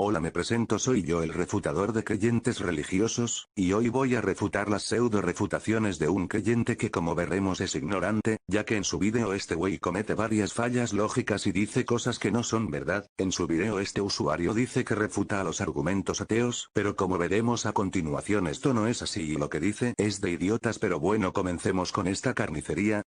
Hola, me presento, soy yo, el refutador de creyentes religiosos, y hoy voy a refutar las pseudo refutaciones de un creyente que, como veremos, es ignorante, ya que en su video este güey comete varias fallas lógicas y dice cosas que no son verdad. En su video este usuario dice que refuta a los argumentos ateos, pero como veremos a continuación esto no es así y lo que dice es de idiotas. Pero bueno, comencemos con esta carnicería.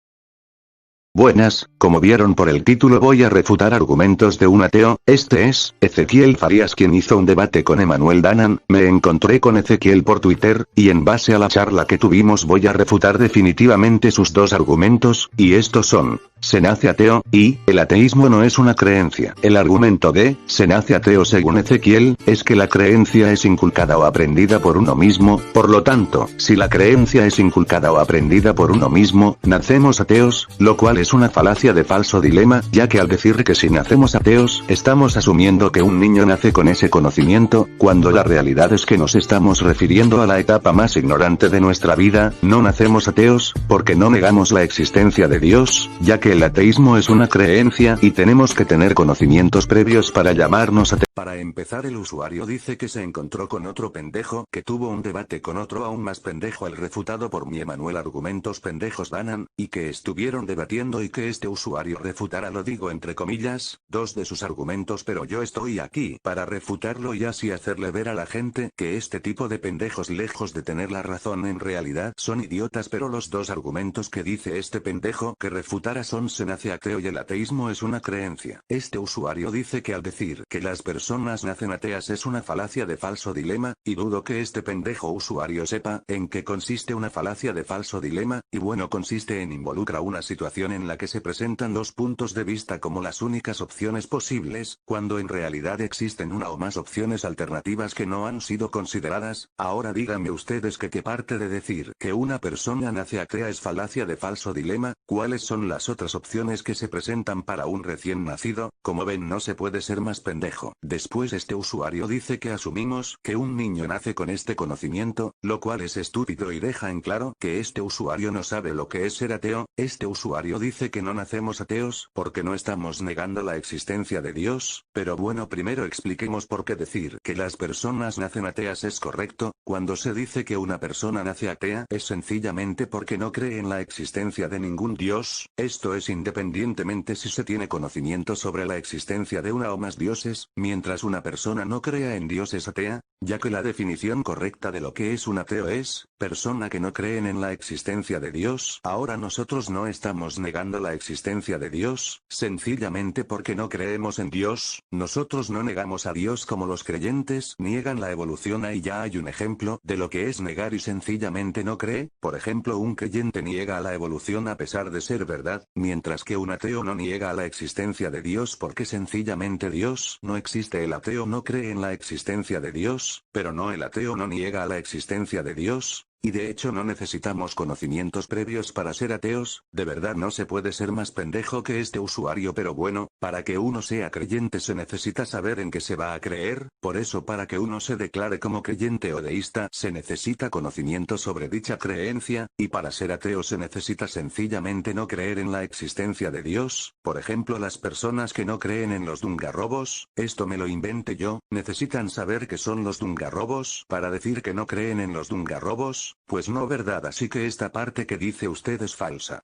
Buenas, como vieron por el título voy a refutar argumentos de un ateo. Este es Ezequiel Farías, quien hizo un debate con Emanuel Danan. Me encontré con Ezequiel por Twitter, y en base a la charla que tuvimos voy a refutar definitivamente sus dos argumentos, y estos son: se nace ateo, y el ateísmo no es una creencia. El argumento de se nace ateo según Ezequiel, es que la creencia es inculcada o aprendida por uno mismo. Por lo tanto, si la creencia es inculcada o aprendida por uno mismo, nacemos ateos, lo cual es una falacia de falso dilema, ya que al decir que si nacemos ateos, estamos asumiendo que un niño nace con ese conocimiento, cuando la realidad es que nos estamos refiriendo a la etapa más ignorante de nuestra vida. No nacemos ateos, porque no negamos la existencia de Dios, ya que el ateísmo es una creencia y tenemos que tener conocimientos previos para llamarnos ateos. Para empezar, el usuario dice que se encontró con otro pendejo, que tuvo un debate con otro aún más pendejo, el refutado por mi Emanuel argumentos pendejos Danan, y que estuvieron debatiendo y que este usuario refutara, lo digo entre comillas, dos de sus argumentos, pero yo estoy aquí para refutarlo y así hacerle ver a la gente que este tipo de pendejos, lejos de tener la razón, en realidad son idiotas. Pero los dos argumentos que dice este pendejo que refutara son: se nace ateo y el ateísmo es una creencia. Este usuario dice que al decir que las personas nacen ateas es una falacia de falso dilema, y dudo que este pendejo usuario sepa en qué consiste una falacia de falso dilema, y bueno, consiste en involucra una situación en la que se presentan dos puntos de vista como las únicas opciones posibles, cuando en realidad existen una o más opciones alternativas que no han sido consideradas. Ahora díganme ustedes que qué parte de decir que una persona nace atea es falacia de falso dilema. ¿Cuáles son las otras opciones que se presentan para un recién nacido? Como ven, no se puede ser más pendejo. Después este usuario dice que asumimos que un niño nace con este conocimiento, lo cual es estúpido y deja en claro que este usuario no sabe lo que es ser ateo. Este usuario dice que no nacemos ateos porque no estamos negando la existencia de Dios, pero bueno, primero expliquemos por qué decir que las personas nacen ateas es correcto. Cuando se dice que una persona nace atea es sencillamente porque no cree en la existencia de ningún Dios. Esto es independientemente si se tiene conocimiento sobre la existencia de una o más dioses. Mientras una persona no crea en Dios es atea, ya que la definición correcta de lo que es un ateo es persona que no creen en la existencia de Dios. Ahora nosotros no estamos negando la existencia de Dios, sencillamente porque no creemos en Dios. Nosotros no negamos a Dios como los creyentes niegan la evolución. Ahí ya hay un ejemplo de lo que es negar y sencillamente no cree. Por ejemplo, un creyente niega a la evolución a pesar de ser verdad, mientras que un ateo no niega a la existencia de Dios porque sencillamente Dios no existe. El ateo no cree en la existencia de Dios, pero no, el ateo no niega a la existencia de Dios. Y de hecho no necesitamos conocimientos previos para ser ateos. De verdad no se puede ser más pendejo que este usuario. Pero bueno, para que uno sea creyente se necesita saber en qué se va a creer. Por eso, para que uno se declare como creyente o deísta se necesita conocimiento sobre dicha creencia, y para ser ateo se necesita sencillamente no creer en la existencia de Dios. Por ejemplo, las personas que no creen en los dungarrobos, esto me lo inventé yo, necesitan saber qué son los dungarrobos para decir que no creen en los dungarrobos. Pues no, ¿verdad? Así que esta parte que dice usted es falsa.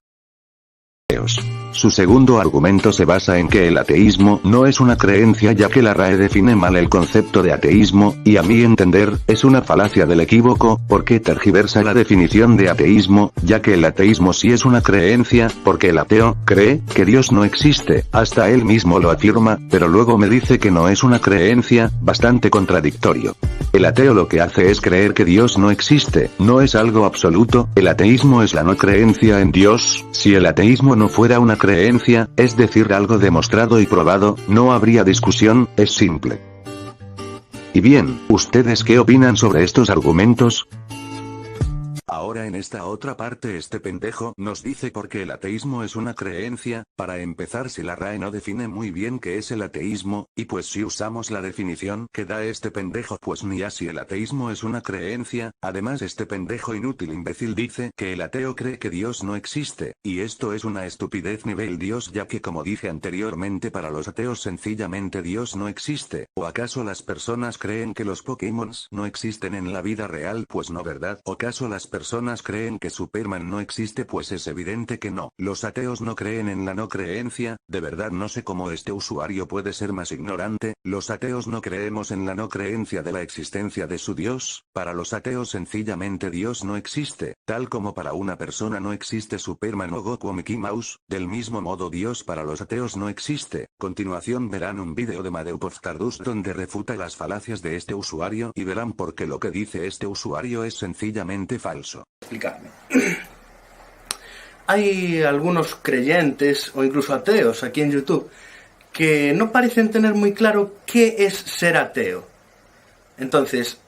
Su segundo argumento se basa en que el ateísmo no es una creencia, ya que la RAE define mal el concepto de ateísmo, y a mi entender, es una falacia del equívoco, porque tergiversa la definición de ateísmo, ya que el ateísmo sí es una creencia, porque el ateo cree que Dios no existe, hasta él mismo lo afirma, pero luego me dice que no es una creencia, bastante contradictorio. El ateo lo que hace es creer que Dios no existe, no es algo absoluto. El ateísmo es la no creencia en Dios. Si el ateísmo no fuera una creencia, es decir, algo demostrado y probado, no habría discusión, es simple. Y bien, ¿ustedes qué opinan sobre estos argumentos? Ahora en esta otra parte este pendejo nos dice porque el ateísmo es una creencia. Para empezar, si la RAE no define muy bien qué es el ateísmo, y pues si usamos la definición que da este pendejo pues ni así el ateísmo es una creencia. Además este pendejo inútil imbécil dice que el ateo cree que Dios no existe, y esto es una estupidez nivel Dios, ya que como dije anteriormente para los ateos sencillamente Dios no existe. ¿O acaso las personas creen que los Pokémons no existen en la vida real? Pues no, ¿verdad? ¿O acaso las personas creen que Superman no existe? Pues es evidente que no. Los ateos no creen en la no creencia. De verdad no sé cómo este usuario puede ser más ignorante. Los ateos no creemos en la no creencia de la existencia de su Dios. Para los ateos sencillamente Dios no existe, tal como para una persona no existe Superman o Goku o Mickey Mouse. Del mismo modo Dios para los ateos no existe. Continuación verán un vídeo de Madeu Postardus donde refuta las falacias de este usuario y verán por qué lo que dice este usuario es sencillamente falso. Explicarme. Hay algunos creyentes o incluso ateos aquí en YouTube que no parecen tener muy claro qué es ser ateo. Entonces,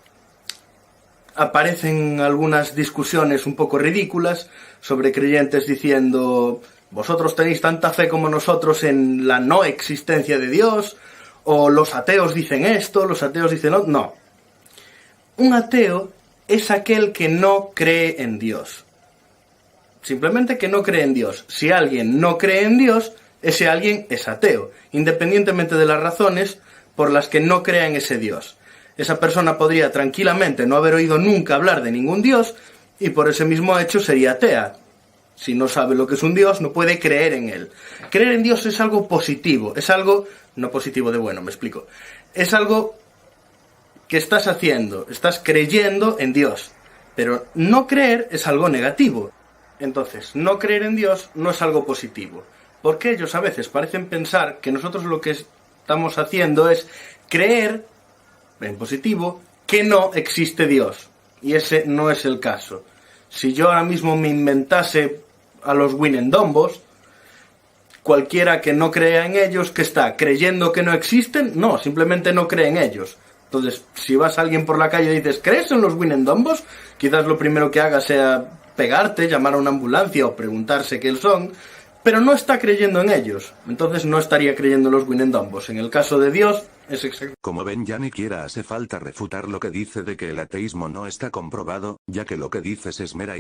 aparecen algunas discusiones un poco ridículas sobre creyentes diciendo: vosotros tenéis tanta fe como nosotros en la no existencia de Dios, o los ateos dicen esto, los ateos dicen no. No. Un ateo es aquel que no cree en Dios. Simplemente que no cree en Dios. Si alguien no cree en Dios, ese alguien es ateo, independientemente de las razones por las que no crea en ese Dios. Esa persona podría tranquilamente no haber oído nunca hablar de ningún Dios y por ese mismo hecho sería atea. Si no sabe lo que es un Dios, no puede creer en él. Creer en Dios es algo positivo, es algo no positivo de bueno, me explico. Es algo que estás haciendo, estás creyendo en Dios. Pero no creer es algo negativo. Entonces, no creer en Dios no es algo positivo. Porque ellos a veces parecen pensar que nosotros lo que estamos haciendo es creer, en positivo, que no existe Dios. Y ese no es el caso. Si yo ahora mismo me inventase a los Winendombos, cualquiera que no crea en ellos, ¿qué está? ¿Creyendo que no existen? No, simplemente no cree en ellos. Entonces, si vas a alguien por la calle y dices, ¿crees en los Winendombos? Quizás lo primero que haga sea pegarte, llamar a una ambulancia o preguntarse qué son, pero no está creyendo en ellos. Entonces no estaría creyendo en los Winendombos. En el caso de Dios, es exacto. Como ven, ya ni siquiera hace falta refutar lo que dice de que el ateísmo no está comprobado, ya que lo que dices es mera